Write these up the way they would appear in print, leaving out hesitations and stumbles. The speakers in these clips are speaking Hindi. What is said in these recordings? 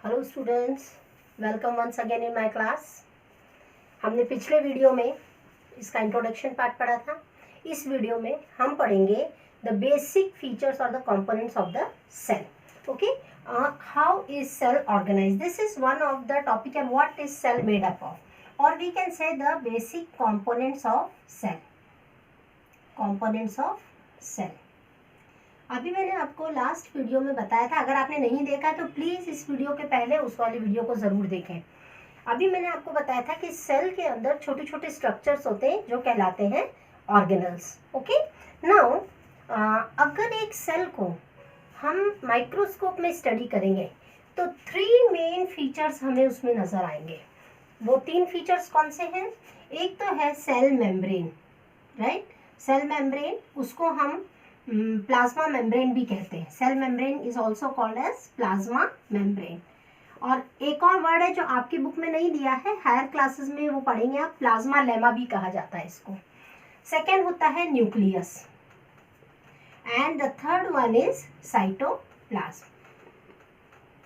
Hello students, welcome once again in my class. हमने पिछले वीडियो में इसका इंट्रोडक्शन पार्ट पढ़ा था। इस वीडियो में हम पढ़ेंगे द बेसिक फीचर्स और the components of the cell. Okay, how is cell organized, this is one of the topic and what is cell made up of, और we can say the basic components of cell. Components of cell अभी मैंने आपको लास्ट वीडियो में बताया था। अगर आपने नहीं देखा तो प्लीज़ इस वीडियो के पहले उस वाली वीडियो को ज़रूर देखें। अभी मैंने आपको बताया था कि सेल के अंदर छोटे छोटे स्ट्रक्चर्स होते हैं जो कहलाते हैं ऑर्गेनल्स। ओके, नाउ अगर एक सेल को हम माइक्रोस्कोप में स्टडी करेंगे तो 3 मेन फीचर्स हमें उसमें नज़र आएंगे। वो 3 फीचर्स कौन से हैं? एक तो है cell membrane, right. Cell membrane, उसको हम प्लाज्मा मेम्ब्रेन भी कहते हैं। Cell membrane is also called as plasma membrane. और एक और वर्ड है जो आपकी बुक में नहीं दिया है, हायर क्लासेस में वो पढ़ेंगे आप, प्लाज्मा लेमा भी कहा जाता है इसको। सेकेंड होता है nucleus and the third one is cytoplasm.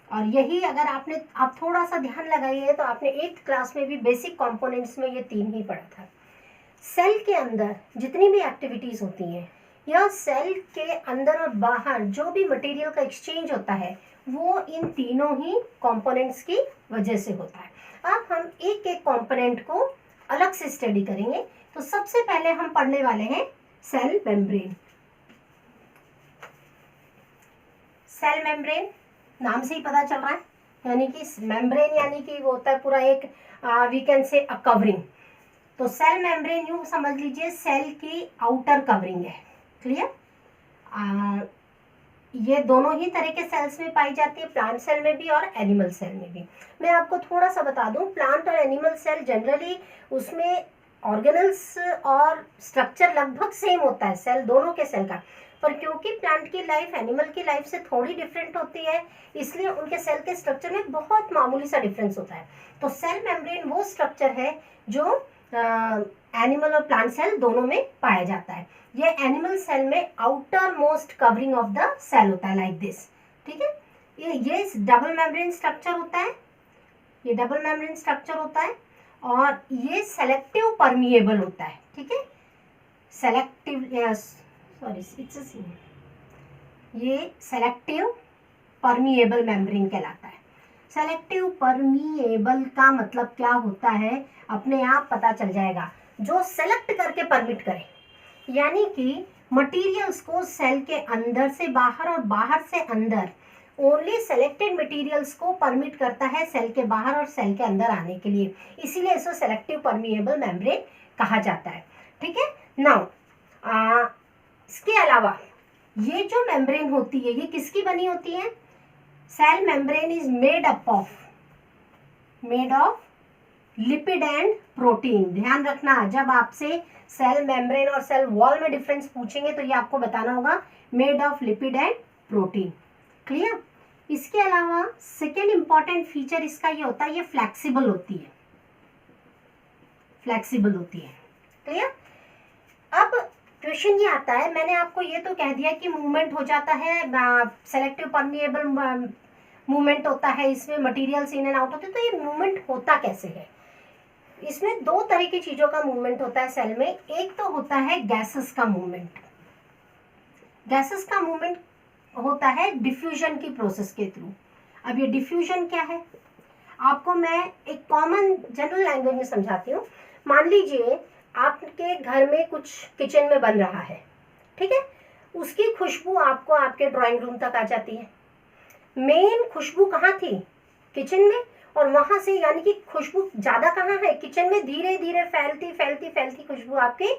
और यही अगर आप थोड़ा सा ध्यान लगाइए तो आपने 8th क्लास में भी बेसिक कंपोनेंट्स में ये 3 ही पढ़ा था। सेल के अंदर जितनी भी एक्टिविटीज होती हैं या सेल के अंदर और बाहर जो भी मटेरियल का एक्सचेंज होता है वो इन तीनों ही कंपोनेंट्स की वजह से होता है। अब हम एक एक कंपोनेंट को अलग से स्टडी करेंगे। तो सबसे पहले हम पढ़ने वाले हैं सेल मेम्ब्रेन। सेल मेम्ब्रेन नाम से ही पता चल रहा है, यानी कि मेम्ब्रेन यानी कि वो होता है पूरा एक we can say a covering. तो सेल मेम्ब्रेन यूं समझ लीजिए सेल की आउटर कवरिंग है। क्लियर? ये दोनों ही तरह के सेल्स में पाई जाती है, प्लांट सेल में भी और एनिमल सेल में भी। मैं आपको थोड़ा सा बता दूं, प्लांट और एनिमल सेल जनरली उसमें ऑर्गेनल्स और स्ट्रक्चर लगभग सेम होता है सेल दोनों के सेल का, पर क्योंकि प्लांट की लाइफ एनिमल की लाइफ से थोड़ी डिफरेंट होती है इसलिए उनके सेल के स्ट्रक्चर में बहुत मामूली सा डिफरेंस होता है। तो सेल मेम्ब्रेन वो स्ट्रक्चर है जो एनिमल और प्लांट सेल दोनों में पाया जाता है। ये एनिमल सेल में outermost covering of the cell होता है, लाइक दिस। ठीक है, ये डबल मेम्ब्रेन स्ट्रक्चर होता है, ये डबल मेम्ब्रेन स्ट्रक्चर होता है और ये सेलेक्टिव परमिएबल होता है। ठीक है, सेलेक्टिव ये सेलेक्टिव परमिएबल मेम्ब्रेन कहलाता है। सेलेक्टिव परमिएबल का मतलब क्या होता है अपने आप पता चल जाएगा, जो सेलेक्ट करके परमिट करे, यानी कि मटेरियल्स को सेल के अंदर से बाहर और बाहर से अंदर, ओनली सेलेक्टेड मटेरियल्स को परमिट करता है सेल के बाहर और सेल के अंदर आने के लिए, इसीलिए इसको सेलेक्टिव परमिएबल मेम्ब्रेन कहा जाता है। ठीक है, नाउ इसके अलावा ये जो मेम्ब्रेन होती है ये किसकी बनी होती है? Cell membrane is made of lipid and protein. ध्यान रखना, जब आपसे सेल मेम्ब्रेन और सेल वॉल में डिफरेंस पूछेंगे तो ये आपको बताना होगा made of lipid and protein. Clear? इसके अलावा सेकेंड इंपॉर्टेंट फीचर इसका ये होता है, ये फ्लेक्सिबल होती है, फ्लेक्सिबल होती है। क्लियर? अब क्वेश्चन ये आता है, मैंने आपको ये तो कह दिया कि मूवमेंट हो जाता है, सेलेक्टिव परमिएबल मूवमेंट होता है, इसमें मटेरियल्स इन एंड आउट होते हैं। तो ये मूवमेंट होता कैसे है? इसमें 2 तरह की चीजों का मूवमेंट होता है सेल में। एक तो होता है गैसेस का मूवमेंट। गैसेस का मूवमेंट होता है डिफ्यूजन की प्रोसेस के थ्रू। अब ये डिफ्यूजन क्या है आपको मैं एक कॉमन जनरल लैंग्वेज में समझाती हूँ। मान लीजिए आपके घर में कुछ किचन में बन रहा है, ठीक है, उसकी खुशबू आपको आपके ड्राइंग रूम तक आ जाती है। मेन खुशबू कहाँ थी? किचन में, और वहां से यानी कि खुशबू ज्यादा कहाँ है? किचन में। धीरे धीरे फैलती फैलती फैलती खुशबू आपके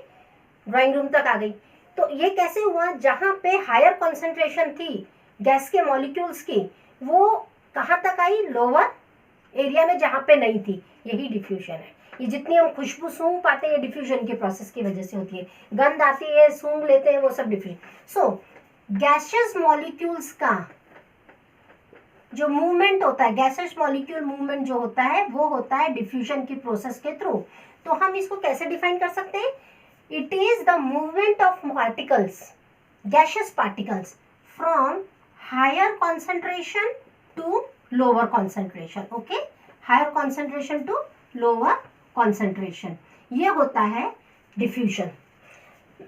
ड्राइंग रूम तक आ गई। तो ये कैसे हुआ? जहां पे हायर कॉन्सेंट्रेशन थी गैस के मॉलिक्यूल्स की, वो कहाँ तक आई? लोअर एरिया में जहां पे नहीं थी। यही डिफ्यूजन है। ये जितनी हम खुशबू सूंघ पाते हैं डिफ्यूजन के प्रोसेस की वजह से होती है। गंध आती है, सूंघ लेते हैं, वो सब डिफ्यूजन। सो गैसियस मॉलिक्यूल्स का जो मूवमेंट होता है, गैसेस मॉलिक्यूल मूवमेंट जो होता है वो होता है डिफ्यूजन की प्रोसेस के थ्रू। तो हम इसको कैसे डिफाइन कर सकते हैं? It is the movement of particles, gaseous particles, from higher concentration to lower concentration. Okay, higher concentration to lower concentration, ये होता है डिफ्यूजन.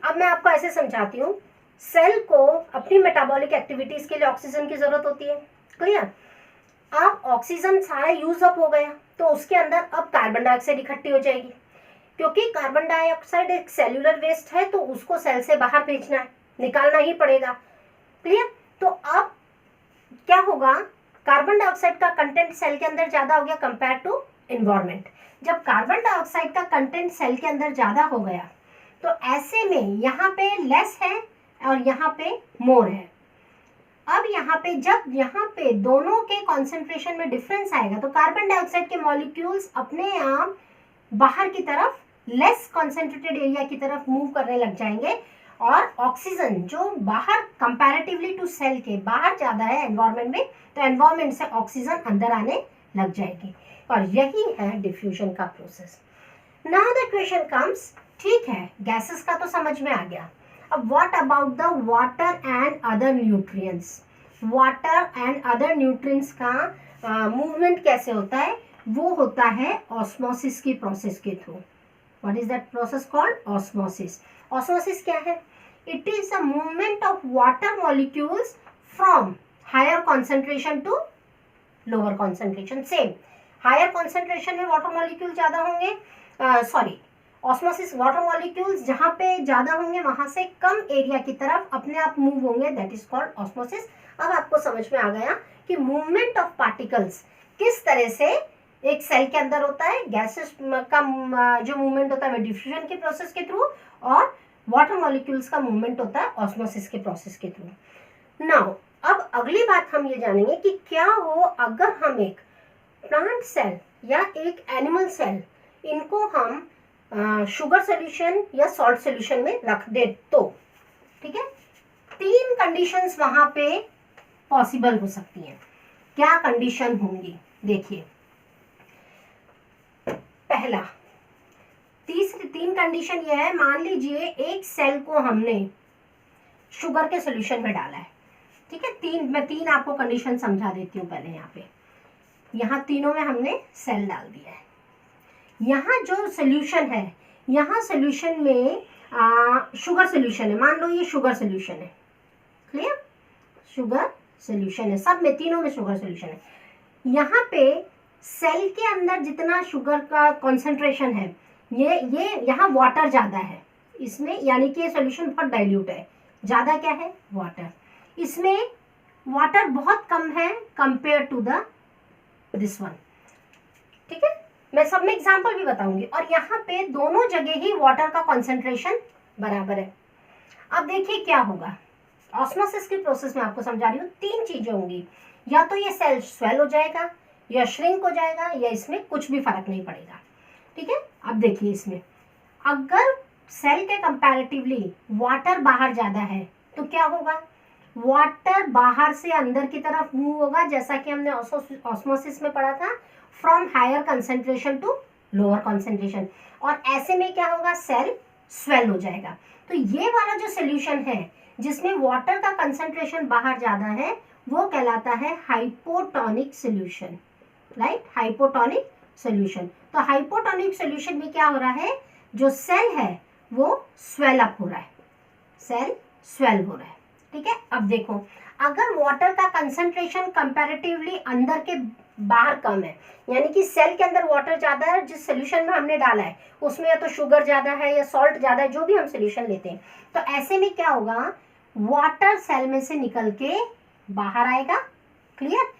अब मैं आपको ऐसे समझाती हूँ. सेल को अपनी मेटाबॉलिक एक्टिविटीज के लिए ऑक्सीजन की जरूरत होती है. क्लियर? अब ऑक्सीजन सारा यूज अप हो गया तो उसके अंदर अब कार्बन डाइऑक्साइड इकट्ठी हो जाएगी. क्योंकि कार्बन डाइऑक्साइड एक सेल्यूलर वेस्ट है तो उसको सेल से बाहर भेजना है, निकालना ही पड़ेगा. क्लियर? तो अब क्या होगा, कार्बन डाइऑक्साइड का कंटेंट सेल के अंदर ज्यादा हो गया कंपेयर टू एनवायरनमेंट. जब कार्बन डाइऑक्साइड का कंटेंट सेल के अंदर ज्यादा हो गया तो ऐसे में यहाँ पे लेस है और यहाँ पे मोर है. अब यहाँ पे जब यहाँ पे दोनों के कॉन्सेंट्रेशन में डिफरेंस आएगा तो कार्बन डाइऑक्साइड के मॉलिक्यूल्स अपने आप बाहर की तरफ लेस कॉन्सेंट्रेटेड एरिया की तरफ मूव करने लग जाएंगे और ऑक्सीजन जो बाहर कंपैरेटिवली टू सेल के बाहर ज्यादा है एनवायरनमेंट में, तो एनवायरनमेंट से ऑक्सीजन अंदर आने लग जाएगी और यही है डिफ्यूजन का process. Now the question comes, ठीक है गैसेस का तो समझ में आ गया. अब what about the water and other nutrients. Water and other nutrients का मूवमेंट कैसे होता है, वो होता है ऑस्मोसिस की प्रोसेस के through. What is that process called? Osmosis. Osmosis क्या है? It is a movement of water molecules from higher concentration to lower concentration. Same higher concentration में वाटर मॉलिक्यूल ज्यादा होंगे, सॉरी ऑस्मोसिस वाटर मॉलिक्यूल्स जहाँ पे ज्यादा होंगे वहां से कम एरिया की तरफ अपने आप मूव होंगे, दैट इज कॉल्ड ऑस्मोसिस. अब आपको समझ में आ गया कि मूवमेंट ऑफ पार्टिकल्स किस तरह से एक सेल के अंदर होता है. गैसेस का जो मूवमेंट होता है वो डिफ्यूजन के प्रोसेस के थ्रू और वाटर मॉलिक्यूल्स का मूवमेंट होता है ऑस्मोसिस के प्रोसेस के थ्रू. नाउ अब अगली बात हम ये जानेंगे कि क्या हो अगर हम एक प्लांट सेल या एक एनिमल सेल इनको हम शुगर सोल्यूशन या सॉल्ट सोल्यूशन में रख दे तो. ठीक है, 3 कंडीशंस वहां पे पॉसिबल हो सकती हैं. क्या कंडीशन होंगी देखिए. पहला, 3 कंडीशन ये है. मान लीजिए एक सेल को हमने शुगर के सोल्यूशन में डाला है. ठीक है, मैं 3 आपको कंडीशन समझा देती हूँ पहले. यहाँ तीनों में हमने सेल डाल दिया है. यहाँ जो सोल्यूशन है, यहाँ सोल्यूशन में शुगर सोल्यूशन है. मान लो ये शुगर सोल्यूशन है. क्लियर? शुगर सोल्यूशन है, सब में तीनों में शुगर सोल्यूशन है. यहाँ पे सेल के अंदर जितना शुगर का कॉन्सेंट्रेशन है ये यहाँ वाटर ज़्यादा है इसमें, यानी कि ये सोल्यूशन बहुत डाइल्यूट है. ज़्यादा क्या है? वाटर. इसमें वाटर बहुत कम है कंपेयर टू दिस वन. ठीक है, मैं सब में एग्जांपल भी बताऊंगी. और यहाँ पे दोनों जगह ही वाटर का कॉन्सेंट्रेशन बराबर है. अब देखिए क्या होगा. ऑस्मोसिस की प्रोसेस में आपको समझा रही हूँ. 3 चीजें होंगी. या तो ये सेल स्वेल हो जाएगा या श्रिंक हो जाएगा या इसमें कुछ भी फर्क नहीं पड़ेगा. ठीक है, अब देखिए इसमें अगर सेल के कंपैरेटिवली वाटर बाहर ज्यादा है तो क्या होगा, वाटर बाहर से अंदर की तरफ मूव होगा, जैसा कि हमने ऑस्मोसिस में पढ़ा था, from higher concentration to lower concentration. और ऐसे में क्या होगा, सेल स्वेल हो जाएगा. तो ये वाला जो सोल्यूशन है जिसमें वाटर का कंसेंट्रेशन बाहर ज्यादा है वो कहलाता है hypotonic solution. Right, hypotonic solution. तो हाइपोटोनिक सोल्यूशन में क्या हो रहा है, जो सेल है वो स्वेल अप हो रहा है, सेल स्वेल हो रहा है. ठीक है, अब देखो अगर वाटर का कंसेंट्रेशन कंपैरेटिवली अंदर के बाहर कम है, यानी कि सेल के अंदर वाटर ज्यादा है, जिस सोल्यूशन में हमने डाला है उसमें या तो शुगर ज्यादा है या सॉल्ट ज्यादा है, जो भी हम सोल्यूशन लेते हैं, तो ऐसे में क्या होगा, वाटर सेल में से निकल के बाहर आएगा. क्लियर?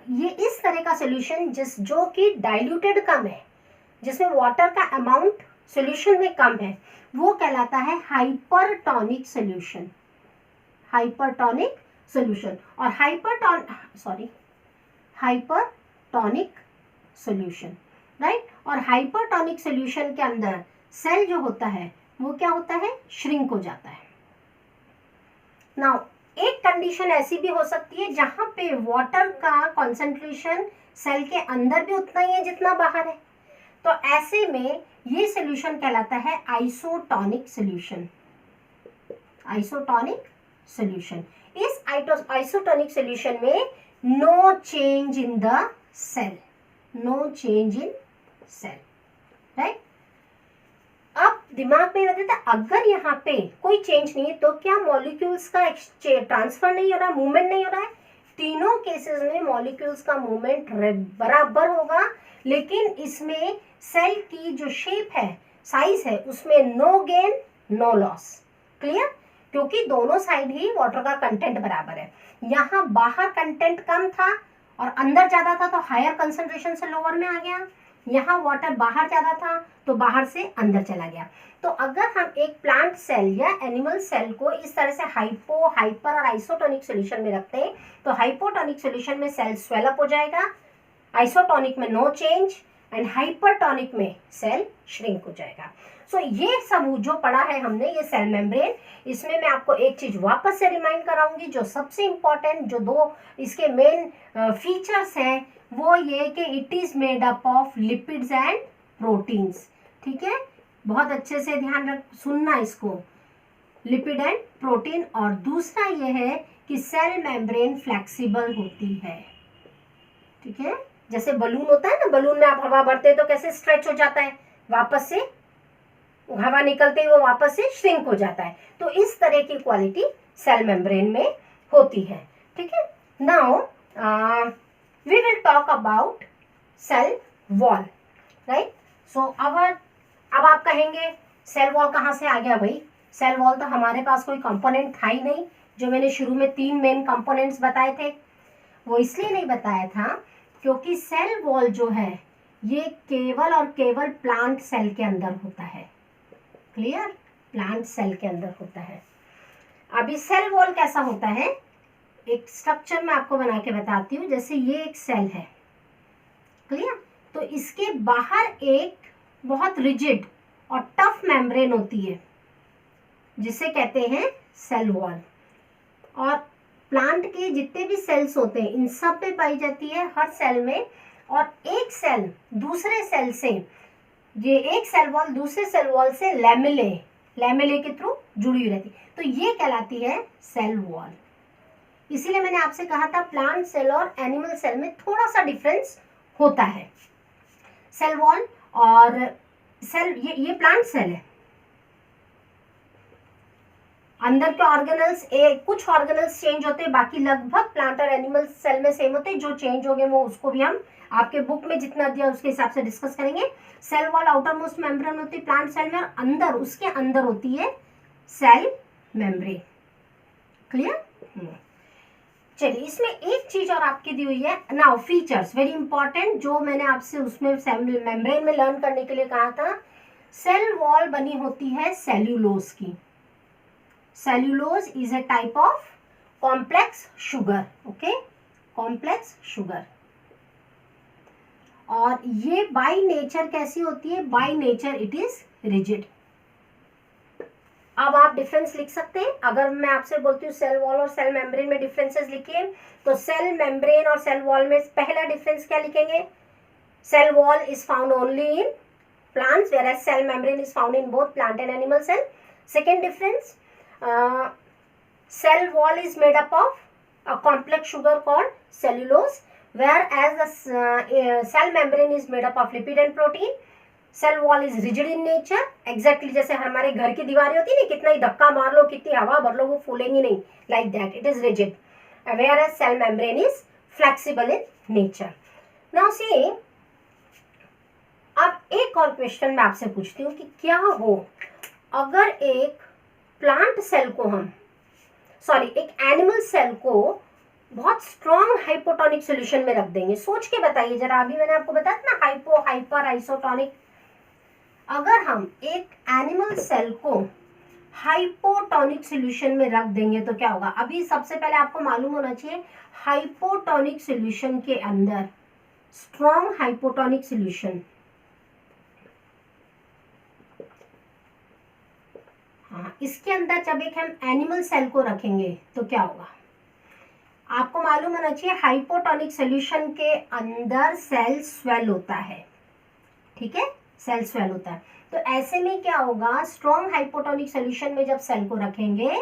ये इस तरह का सोल्यूशन जो कि डाइल्यूटेड कम है, जिसमें वाटर का अमाउंट सोल्यूशन में कम है, वो कहलाता है हाइपरटोनिक सोल्यूशन. Hypertonic solution. और हाइपरटोनिक सोल्यूशन. राइट, और हाइपरटोनिक सोल्यूशन के अंदर सेल जो होता है वो क्या होता है, श्रिंक हो जाता है. नाउ एक कंडीशन ऐसी भी हो सकती है जहां पे वाटर का कॉन्सेंट्रेशन सेल के अंदर भी उतना ही है जितना बाहर है, तो ऐसे में ये सोल्यूशन कहलाता है आइसोटोनिक सोल्यूशन. Isotonic solution. इस आइसोटोनिक सोल्यूशन में no change in the cell, no change in cell, right. अब दिमाग में रहता है अगर यहाँ पे कोई चेंज नहीं है तो क्या मॉलिक्यूल्स का ट्रांसफर नहीं हो रहा है, मूवमेंट नहीं हो रहा है? तीनों केसेस में मॉलिक्यूल्स का मूवमेंट बराबर होगा, लेकिन इसमें सेल की जो शेप है, साइज है, उसमें no gain no loss. Clear? क्योंकि दोनों साइड ही वाटर का कंटेंट बराबर है। यहाँ बाहर कंटेंट कम था और अंदर ज्यादा था तो हायर कंसंट्रेशन से लोअर में आ गया, यहाँ वाटर बाहर ज्यादा था तो बाहर से अंदर चला गया। तो अगर हम एक प्लांट सेल या एनिमल सेल को इस तरह से हाइपो, हाइपर और आइसोटोनिक सॉल्यूशन में रखते हैं तो हाइपोटोनिक सॉल्यूशन में सेल स्वेल अप हो जाएगा, आइसोटोनिक में नो चेंज एंड हाइपरटोनिक में सेल श्रिंक हो जाएगा। सो ये सब जो पढ़ा है हमने ये सेल मेम्ब्रेन, इसमें मैं आपको एक चीज वापस से रिमाइंड कराऊंगी, जो सबसे इंपॉर्टेंट जो दो इसके मेन फीचर्स हैं वो ये कि it is made up of lipids and proteins. ठीक है, बहुत अच्छे से ध्यान रख सुनना इसको, लिपिड एंड प्रोटीन। और दूसरा ये है कि सेल मेम्ब्रेन फ्लेक्सिबल होती है। ठीक है, जैसे बलून होता है ना, बलून में आप हवा भरते हैं तो कैसे स्ट्रेच हो जाता है, वापस से हवा निकलते ही वो वापस से श्रिंक हो जाता है। तो इस तरह की क्वालिटी सेल मेम्ब्रेन में होती है। ठीक है, now we will talk about cell wall, right. So अब आप कहेंगे सेल वॉल कहाँ से आ गया भाई? सेल वॉल तो हमारे पास कोई कंपोनेंट था ही नहीं। जो मैंने शुरू में 3 मेन कंपोनेंट्स बताए थे वो इसलिए नहीं बताया था क्योंकि सेल वॉल जो है ये केवल और केवल प्लांट सेल के अंदर होता है। क्लियर? प्लांट सेल के अंदर होता है। अभी सेल वॉल कैसा होता है, एक स्ट्रक्चर मैं आपको बना के बताती हूँ। जैसे ये एक सेल है, क्लियर, तो इसके बाहर एक बहुत रिजिड और टफ मेम्ब्रेन होती है जिसे कहते हैं सेल वॉल। और प्लांट के जितने भी सेल्स होते हैं इन सब में पाई जाती है, हर सेल में। और एक सेल दूसरे सेल से, ये एक सेल वॉल दूसरे सेल वॉल से लैमेले के थ्रू जुड़ी हुई रहती है, तो ये कहलाती है सेल वॉल। इसीलिए मैंने आपसे कहा था प्लांट सेल और एनिमल सेल में थोड़ा सा डिफरेंस होता है। सेल वॉल और सेल, ये प्लांट सेल है, अंदर के ऑर्गेनल्स कुछ ऑर्गेनल्स चेंज होते हैं, बाकी लगभग प्लांट और एनिमल सेल में सेम होते हैं। जो चेंज हो गए वो उसको भी हम आपके बुक में जितना दिया उसके हिसाब से डिस्कस करेंगे। Cell wall outermost membrane होती है प्लांट सेल में, और अंदर उसके अंदर होती है सेल मेम्ब्रेन। क्लियर? चलिए, इसमें एक चीज और आपकी दी हुई है नाउ, फीचर्स वेरी इंपॉर्टेंट, जो मैंने आपसे उसमें मेम्ब्रेन में लर्न करने के लिए कहा था। सेल वॉल बनी होती है सेल्यूलोज की। Cellulose is a type of complex sugar, okay, complex sugar. और ये बाय नेचर कैसी होती है? By nature it is rigid. अब आप डिफरेंस लिख सकते हैं। अगर मैं आपसे बोलती हूँ सेल वॉल और सेल मेम्ब्रेन में डिफरेंसेस लिखिए, तो सेल मेम्ब्रेन और सेल वॉल में पहला डिफरेंस क्या लिखेंगे? Cell wall is found only in plants whereas cell membrane is found in both plant and animal cell. Second difference, cell wall is made up of a complex sugar called cellulose, whereas the cell membrane is made up of lipid and protein. Cell wall is rigid in nature, exactly जैसे हमारे घर की दीवारें होती है ना, कितना ही धक्का मार लो, कितनी हवा भर लो, वो फूलेंगी नहीं, like that it is rigid, whereas cell membrane is flexible in nature. Now see, अब एक और क्वेश्चन मैं आपसे पूछती हूँ कि क्या हो अगर एक प्लांट सेल को एक एनिमल सेल को बहुत स्ट्रॉन्ग हाइपोटोनिक सॉल्यूशन में रख देंगे। सोच के बताइए जरा, अभी मैंने आपको बताया था ना हाइपो, हाइपर, आइसोटोनिक। अगर हम एक एनिमल सेल को हाइपोटोनिक सॉल्यूशन में रख देंगे तो क्या होगा? अभी सबसे पहले आपको मालूम होना चाहिए हाइपोटोनिक सॉल्यूशन के अंदर, स्ट्रॉन्ग हाइपोटोनिक सॉल्यूशन, इसके अंदर जब एक हम एनिमल सेल को रखेंगे तो क्या होगा? आपको मालूम होना चाहिए हाइपोटोनिक सॉल्यूशन के अंदर सेल स्वेल होता है। ठीक है, सेल स्वेल होता है। तो ऐसे में क्या होगा? स्ट्रॉन्ग हाइपोटोनिक सॉल्यूशन में जब सेल को रखेंगे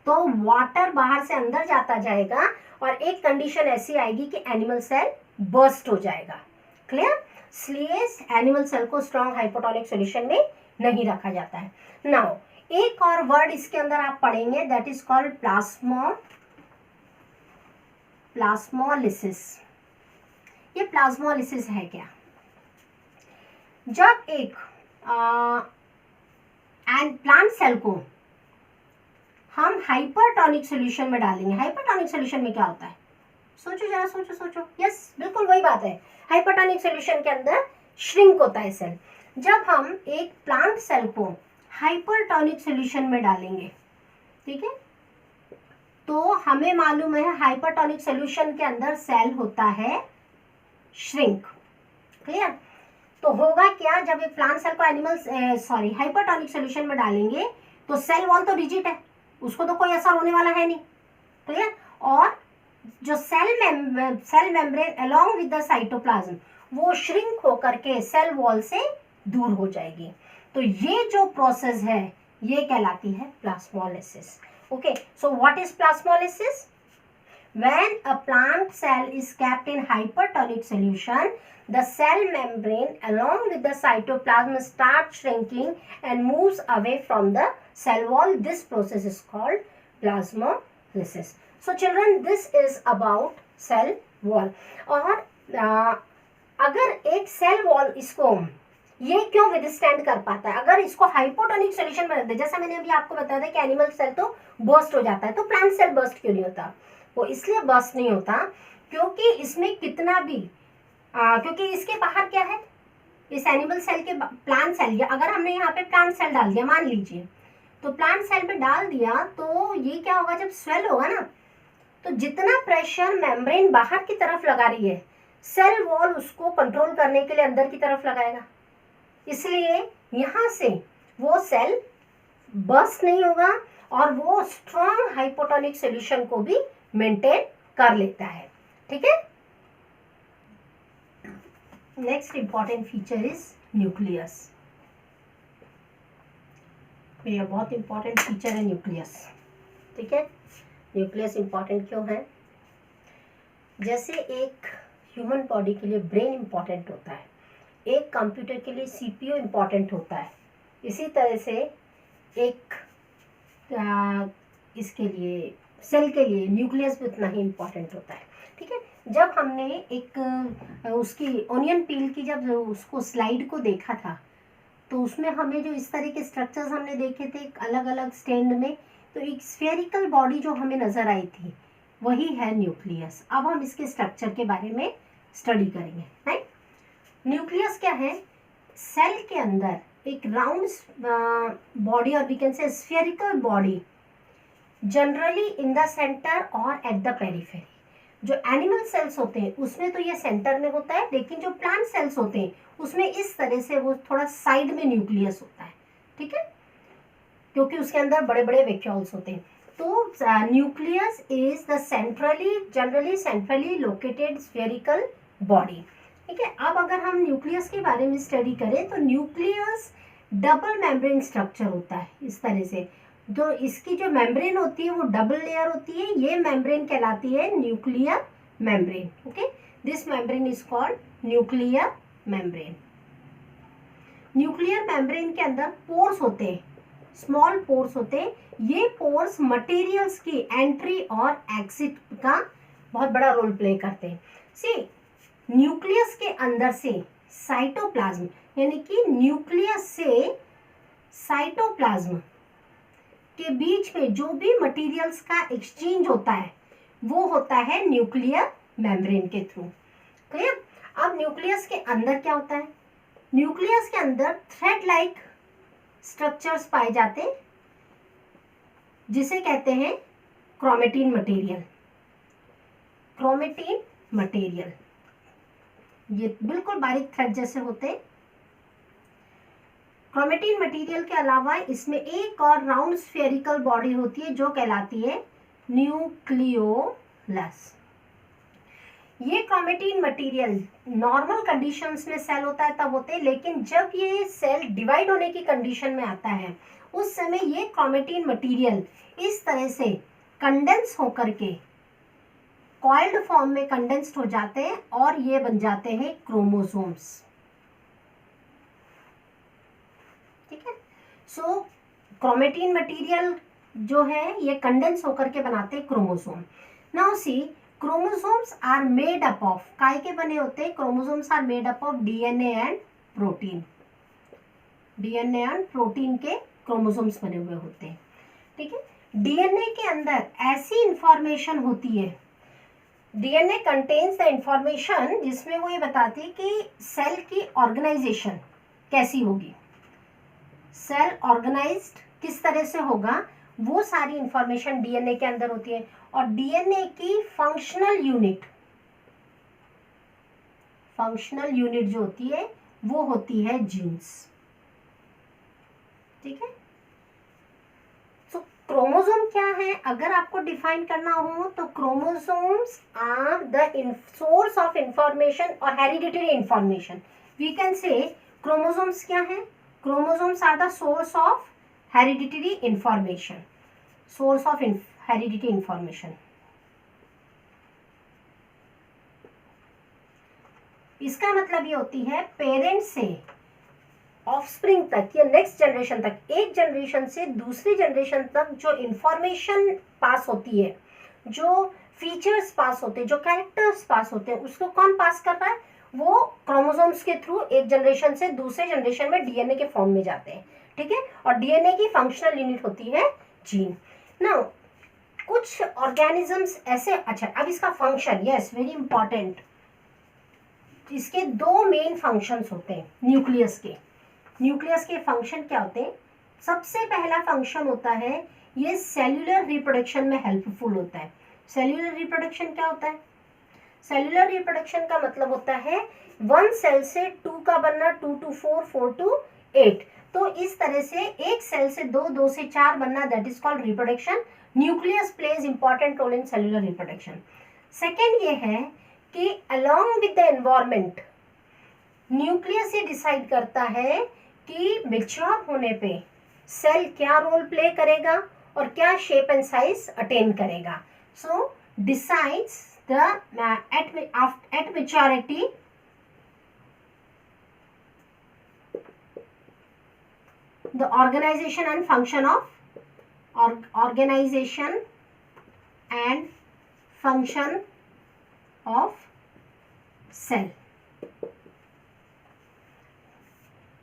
तो वाटर बाहर से अंदर जाता जाएगा और एक कंडीशन ऐसी आएगी कि एनिमल सेल बर्स्ट हो जाएगा। क्लियर? इसलिए एनिमल सेल को स्ट्रॉन्ग हाइपोटोनिक सॉल्यूशन में नहीं रखा जाता है। नाउ एक और वर्ड इसके अंदर आप पढ़ेंगे, दैट इज कॉल्ड प्लाज्मोलिसिस। ये प्लाज्मोलिसिस है क्या? जब एक प्लांट सेल को हम हाइपरटोनिक सॉल्यूशन में डालेंगे। हाइपरटोनिक सॉल्यूशन में क्या होता है? सोचो जरा, सोचो। यस, बिल्कुल वही बात है। हाइपरटोनिक सॉल्यूशन के अंदर श्रिंक होता है सेल। जब हम एक प्लांट सेल को हाइपरटोनिक सॉल्यूशन में डालेंगे, ठीक है, तो हमें मालूम है हाइपरटोनिक सॉल्यूशन के अंदर सेल होता है श्रिंक। क्लियर? तो होगा क्या, जब एक प्लांट सेल को हाइपरटोनिक सॉल्यूशन में डालेंगे तो सेल वॉल तो रिजिड है, उसको तो कोई असर होने वाला है नहीं। क्लियर? और जो cell membrane along with the cytoplasm वो श्रिंक होकर के सेल वॉल से दूर हो जाएगी। तो ये जो प्रोसेस है ये कहलाती है plasmolysis. Okay, so what is plasmolysis? When a plant cell is kept in hypertonic solution, the cell membrane along with the cytoplasm starts shrinking and moves away from the cell wall. This process is called plasmolysis. So children, this is about cell wall. और अगर एक सेल वॉल इसको ये क्यों विदस्टैंड कर पाता है? अगर इसको हाइपोटोनिक सॉल्यूशन में रख दे, जैसा मैंने अभी आपको बताया था कि एनिमल सेल तो बर्स्ट हो जाता है, तो प्लांट सेल बर्स्ट क्यों नहीं होता? वो इसलिए बर्स्ट नहीं होता क्योंकि इसमें कितना भी क्योंकि इसके बाहर क्या है, इस एनिमल सेल के प्लांट सेल, या अगर हमने यहाँ पे प्लांट सेल डाल दिया मान लीजिए, तो प्लांट सेल पे डाल दिया तो ये क्या होगा, जब स्वेल होगा ना, तो जितना प्रेशर मेम्ब्रेन बाहर की तरफ लगा रही है सेल वॉल उसको कंट्रोल करने के लिए अंदर की तरफ लगाएगा। इसलिए यहाँ से वो सेल बर्स्ट नहीं होगा और वो स्ट्रॉन्ग हाइपोटोनिक सॉल्यूशन को भी मेंटेन कर लेता है। ठीक है? Next important feature is nucleus. ये बहुत इंपॉर्टेंट फीचर है न्यूक्लियस। ठीक है? न्यूक्लियस इंपॉर्टेंट क्यों है? जैसे एक ह्यूमन बॉडी के लिए ब्रेन इंपॉर्टेंट होता है, एक कंप्यूटर के लिए सीपीयू इंपॉर्टेंट होता है, इसी तरह से एक इसके लिए सेल के लिए न्यूक्लियस भी उतना ही इम्पॉर्टेंट होता है। ठीक है? जब हमने एक उसकी ओनियन पील की जब उसको स्लाइड को देखा था तो उसमें हमें जो इस तरह के स्ट्रक्चर्स हमने देखे थे अलग अलग स्टैंड में, तो एक स्फेरिकल बॉडी जो हमें नज़र आई थी वही है न्यूक्लियस। अब हम इसके स्ट्रक्चर के बारे में स्टडी करेंगे। राइट? न्यूक्लियस क्या है? सेल के अंदर एक राउंड बॉडी और we can say spherical body generally in the centre और एट द पेरिफेरी। जो एनिमल सेल्स होते हैं उसमें तो ये सेंटर में होता है, लेकिन जो प्लांट सेल्स होते हैं उसमें इस तरह से वो थोड़ा साइड में न्यूक्लियस होता है। ठीक है? क्योंकि उसके अंदर बड़े बड़े वैक्यूल्स होते हैं। तो nucleus is the generally centrally located spherical body. ठीक है? अब अगर हम न्यूक्लियस के बारे में स्टडी करें तो न्यूक्लियस डबल मेम्ब्रेन स्ट्रक्चर होता है इस तरह से। जो इसकी जो मेम्ब्रेन होती है वो डबल लेयर होती है, ये मेम्ब्रेन कहलाती है nuclear membrane. Okay, this membrane is called nuclear membrane. Nuclear membrane के अंदर पोर्स होते हैं, स्मॉल पोर्स होते हैं। ये पोर्स मटेरियल्स की एंट्री और एग्जिट का बहुत बड़ा रोल प्ले करते हैं। सी, न्यूक्लियस के अंदर से साइटोप्लाज्म यानी कि न्यूक्लियस से साइटोप्लाज्म के बीच में जो भी मटेरियल्स का एक्सचेंज होता है वो होता है न्यूक्लियर मेम्ब्रेन के थ्रू। क्लियर? अब न्यूक्लियस के अंदर क्या होता है? न्यूक्लियस के अंदर थ्रेड लाइक स्ट्रक्चर्स पाए जाते हैं जिसे कहते हैं क्रोमेटिन मटेरियल। क्रोमेटिन मटेरियल ये बिल्कुल बारीक थ्रेड जैसे होते हैं। क्रोमेटिन मटेरियल के अलावा इसमें एक और राउंड स्फेरिकल बॉडी होती है जो कहलाती है न्यूक्लियोलस। ये क्रोमेटिन मटेरियल नॉर्मल कंडीशंस में सेल होता है तब होते हैं, लेकिन जब ये सेल डिवाइड होने की कंडीशन में आता है उस समय ये क्रोमेटिन मटेरियल इस तरह से कंडेंस होकर के कॉइल्ड फॉर्म में कंडेंस्ड हो जाते हैं और ये बन जाते हैं क्रोमोसोम्स। ठीक है, सो क्रोमेटिन मटेरियल जो है ये कंडेंस होकर के बनाते हैं chromosome. Now see, chromosomes are made up of, काय के बने होते हैं? Chromosomes are made up of DNA and protein. DNA and protein के क्रोमोसोम्स बने हुए होते हैं। ठीक है, डीएनए के अंदर ऐसी इंफॉर्मेशन होती है, डीएनए कंटेन्स द इंफॉर्मेशन जिसमें वो ये बताती है कि सेल की ऑर्गेनाइजेशन कैसी होगी, सेल ऑर्गेनाइज्ड किस तरह से होगा, वो सारी इंफॉर्मेशन डीएनए के अंदर होती है। और डीएनए की फंक्शनल यूनिट जो होती है वो होती है जीन्स। ठीक है, तो क्रोमोसोम क्या है अगर आपको डिफाइन करना हो तो chromosomes are the source of information और hereditary information. We can say chromosomes क्या है? Chromosomes are the source of hereditary information, source of hereditary information. इसका मतलब ये होती है पेरेंट्स से ऑफस्प्रिंग तक या नेक्स्ट जनरेशन तक, एक जनरेशन से दूसरी जनरेशन तक जो इंफॉर्मेशन पास होती है, जो फीचर्स पास होते हैं, जो कैरेक्टर्स पास होते हैं, उसको कौन पास कर रहा है? वो क्रोमोसोम्स के थ्रू एक जनरेशन से दूसरे जनरेशन में डीएनए के फॉर्म में जाते हैं। ठीक है, और डीएनए की फंक्शनल यूनिट होती है जीन। नाउ कुछ ऑर्गेनिजम्स ऐसे, अच्छा अब इसका फंक्शन, यस वेरी इंपॉर्टेंट, इसके दो मेन फंक्शंस होते हैं न्यूक्लियस के। न्यूक्लियस के फंक्शन क्या होते हैं? सबसे पहला फंक्शन होता है ये सेल्यूलर रिप्रोडक्शन में हेल्पफुल होता है। सेल्यूलर रिप्रोडक्शन क्या होता है? सेल्यूलर रिप्रोडक्शन का मतलब होता है 1 सेल से 2 का बनना, 2 to 4, 4 to 8। तो इस तरह से एक सेल से 2, 2 से 4 बनना, that is called reproduction. Nucleus plays important role in cellular reproduction. Second ये है कि along with the environment nucleus ये डिसाइड करता है कि मैच्योर होने पे सेल क्या रोल प्ले करेगा और क्या शेप एंड साइज अटेन करेगा। So decides the at maturity the organization and function of organization and function of cell।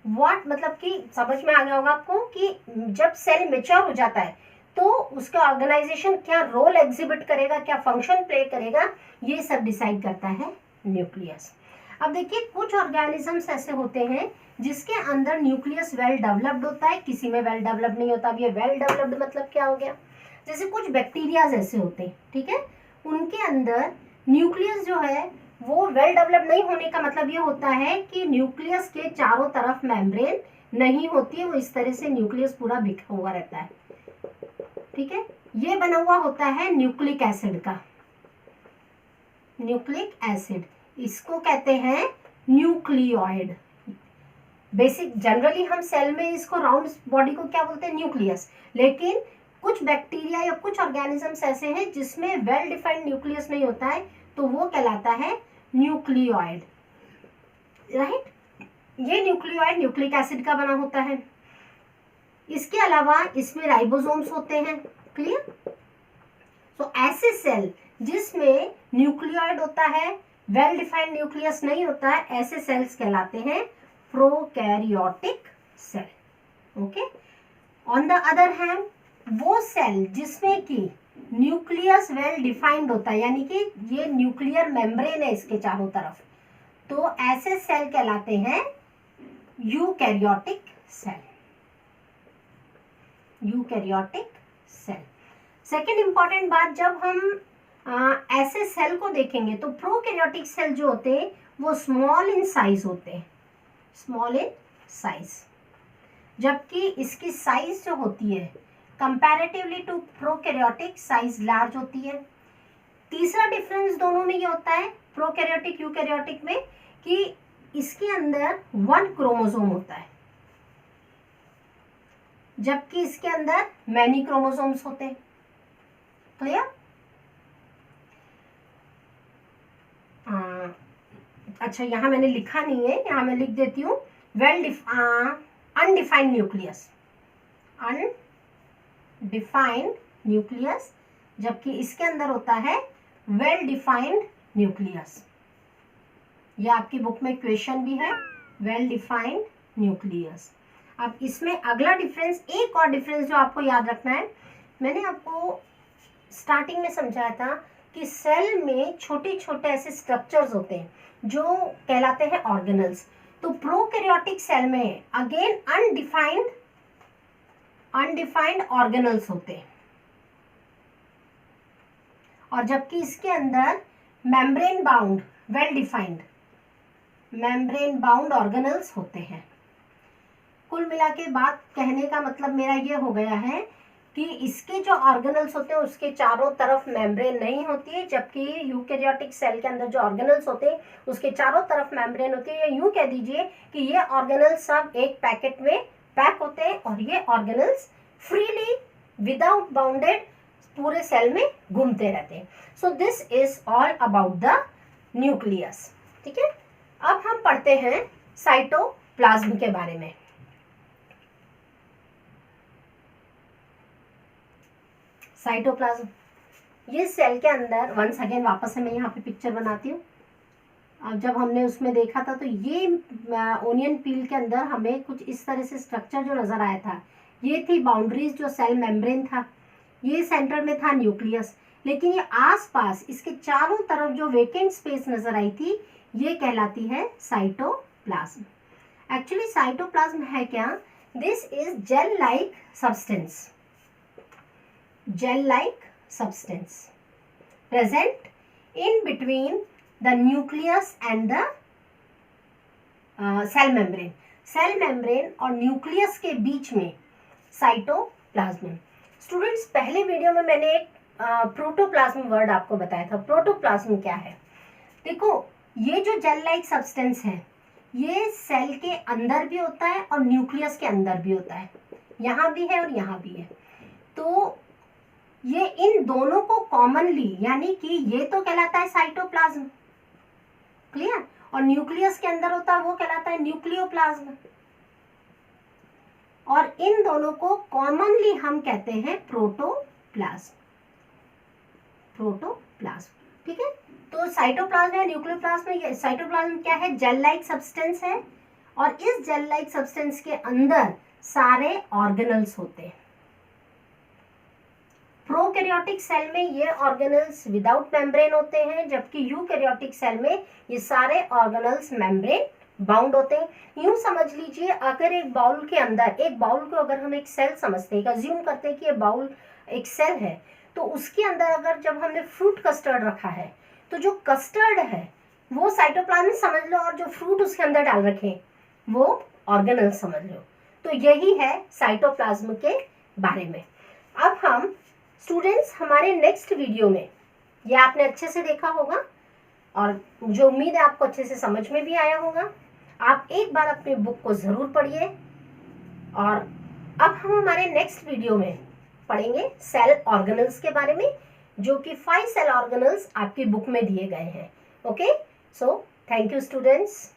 What मतलब कि समझ में आ गया होगा आपको कि जब सेल मेच्योर हो जाता है तो उसका ऑर्गेनाइजेशन क्या रोल एग्जिबिट करेगा, क्या फंक्शन प्ले करेगा, ये सब डिसाइड करता है न्यूक्लियस। अब देखिए कुछ ऑर्गेनिजम्स ऐसे होते हैं जिसके अंदर न्यूक्लियस वेल डेवलप्ड होता है, किसी में वेल डेवलप्ड नहीं होता। अब ये वेल डेवलप्ड मतलब क्या हो गया? जैसे कुछ बैक्टीरियाज ऐसे होते हैं, ठीक है, उनके अंदर न्यूक्लियस जो है वो वेल डेवलप नहीं होने का मतलब ये होता है कि न्यूक्लियस के चारों तरफ मेम्ब्रेन नहीं होती है, वो इस तरह से न्यूक्लियस पूरा बिखरा हुआ रहता है। ठीक है, ये बना हुआ होता है न्यूक्लिक एसिड का। न्यूक्लिक एसिड, इसको कहते हैं न्यूक्लियोइड। बेसिक जनरली हम सेल में इसको राउंड बॉडी को क्या बोलते हैं? न्यूक्लियस। लेकिन कुछ बैक्टीरिया या कुछ ऑर्गेनिजम्स ऐसे हैं जिसमें वेल डिफाइंड न्यूक्लियस नहीं होता है, तो वो कहलाता है न्यूक्लियोइड। राइट, ये न्यूक्लियोइड न्यूक्लिक एसिड का बना होता है। इसके अलावा इसमें राइबोसोम्स होते हैं। क्लियर? तो ऐसे सेल जिसमें न्यूक्लियोइड होता है, वेल डिफाइंड न्यूक्लियस नहीं होता है, ऐसे सेल्स कहलाते हैं prokaryotic cell. Okay, on the other hand वो सेल जिसमें कि न्यूक्लियस वेल डिफाइंड होता है, यानी कि ये न्यूक्लियर मेम्ब्रेन है इसके चारों तरफ, तो ऐसे सेल कहलाते हैं eukaryotic cell. Eukaryotic cell. Second important बात, जब हम ऐसे सेल को देखेंगे तो प्रोकैरियोटिक सेल जो होते हैं वो स्मॉल इन साइज होते हैं, स्मॉल इन साइज, जबकि इसकी साइज जो होती है comparatively to prokaryotic size large होती है। तीसरा डिफरेंस दोनों में ये होता है प्रोकैरियोटिक यूकैरियोटिक में कि इसके अंदर 1 क्रोमोसोम होता है, जबकि इसके अंदर मैनी क्रोमोसोम्स होते हैं। क्लियर? अच्छा, यहाँ मैंने लिखा नहीं है, यहाँ मैं लिख देती हूँ अनडिफाइंड न्यूक्लियस, अनडिफाइंड न्यूक्लियस, जबकि इसके अंदर होता है वेल डिफाइंड न्यूक्लियस। ये आपकी बुक में क्वेश्चन भी है, वेल डिफाइंड न्यूक्लियस। अब इसमें अगला डिफरेंस, एक और डिफरेंस जो आपको याद रखना है, मैंने आपको स्टार्टिंग में समझाया था कि सेल में छोटे छोटे ऐसे स्ट्रक्चर्स होते हैं जो कहलाते हैं ऑर्गेनल्स। तो प्रोकैरियोटिक सेल में अगेन अनडिफाइंड ऑर्गेनल्स होते हैं, और जबकि इसके अंदर membrane bound well defined membrane bound organelles होते हैं। कुल मिला के बात कहने का मतलब मेरा ये हो गया है कि इसके जो ऑर्गेनल्स होते हैं उसके चारों तरफ मेम्ब्रेन नहीं होती है, जबकि यूकैरियोटिक सेल के अंदर जो ऑर्गेनल्स होते हैं उसके चारों तरफ मेम्ब्रेन होती है। या यूं कह दीजिए कि ये ऑर्गेनल्स सब एक पैकेट में पैक होते हैं और ये ऑर्गेनल्स फ्रीली विदाउट बाउंडेड पूरे सेल में घूमते रहते हैं। So this is all about the nucleus. ठीक है, अब हम पढ़ते हैं साइटोप्लाज्म के बारे में। साइटोप्लाज्म, ये सेल के अंदर, वंस अगेन वापस से मैं यहाँ पे पिक्चर बनाती हूँ। अब जब हमने उसमें देखा था तो ये ओनियन पील के अंदर हमें कुछ इस तरह से स्ट्रक्चर जो नज़र आया था, ये थी बाउंड्रीज जो सेल मेम्ब्रेन था, ये सेंटर में था न्यूक्लियस, लेकिन ये आसपास इसके चारों तरफ जो वेकेंट स्पेस नज़र आई थी ये कहलाती है साइटोप्लाज्म। एक्चुअली साइटोप्लाज्म है क्या? This is gel like substance, gel-like substance present in between the nucleus and the cell membrane. Cell membrane और न्यूक्लियस के बीच में साइटोप्लाज्म। स्टूडेंट्स, पहले वीडियो में मैंने एक प्रोटोप्लाज्म वर्ड आपको बताया था। प्रोटोप्लाज्म क्या है? देखो, ये जो जेल लाइक सब्सटेंस है ये सेल के अंदर भी होता है और न्यूक्लियस के अंदर भी होता है, यहाँ भी है और यहाँ भी है। तो ये इन दोनों को कॉमनली, यानी कि ये तो कहलाता है साइटोप्लाज्म, क्लियर, और न्यूक्लियस के अंदर होता है वो कहलाता है न्यूक्लियोप्लाज्म, और इन दोनों को कॉमनली हम कहते हैं प्रोटोप्लाज्म। ठीक है, तो साइटोप्लाज्म या न्यूक्लियोप्लाज्म में, साइटोप्लाज्म क्या है? जेल लाइक सब्सटेंस है, और इस जेल लाइक सब्सटेंस के अंदर सारे ऑर्गेनल्स होते हैं। प्रोकैरियोटिक सेल में ये ऑर्गेनल्स विदाउट मेम्ब्रेन होते हैं, जबकि यूकैरियोटिक सेल में ये सारे ऑर्गेनल्स मेम्ब्रेन बाउंड होते हैं। यूं समझ लीजिए, अगर एक बाउल के अंदर, एक बाउल को अगर हम एक सेल समझते हैं, अज्यूम करते हैं कि ये बाउल एक सेल है, तो उसके अंदर अगर जब हमने फ्रूट कस्टर्ड रखा है तो जो कस्टर्ड है वो साइटोप्लाज्म समझ लो, और जो फ्रूट उसके अंदर डाल रखे वो ऑर्गेनल्स समझ लो। तो यही है साइटोप्लाज्म के बारे में। अब हम स्टूडेंट्स, हमारे नेक्स्ट वीडियो में, ये आपने अच्छे से देखा होगा और मुझे उम्मीद है आपको अच्छे से समझ में भी आया होगा। आप एक बार अपनी बुक को ज़रूर पढ़िए, और अब हम हमारे नेक्स्ट वीडियो में पढ़ेंगे सेल ऑर्गेनल्स के बारे में, जो कि 5 सेल ऑर्गेनल्स आपकी बुक में दिए गए हैं। Okay, so thank you students.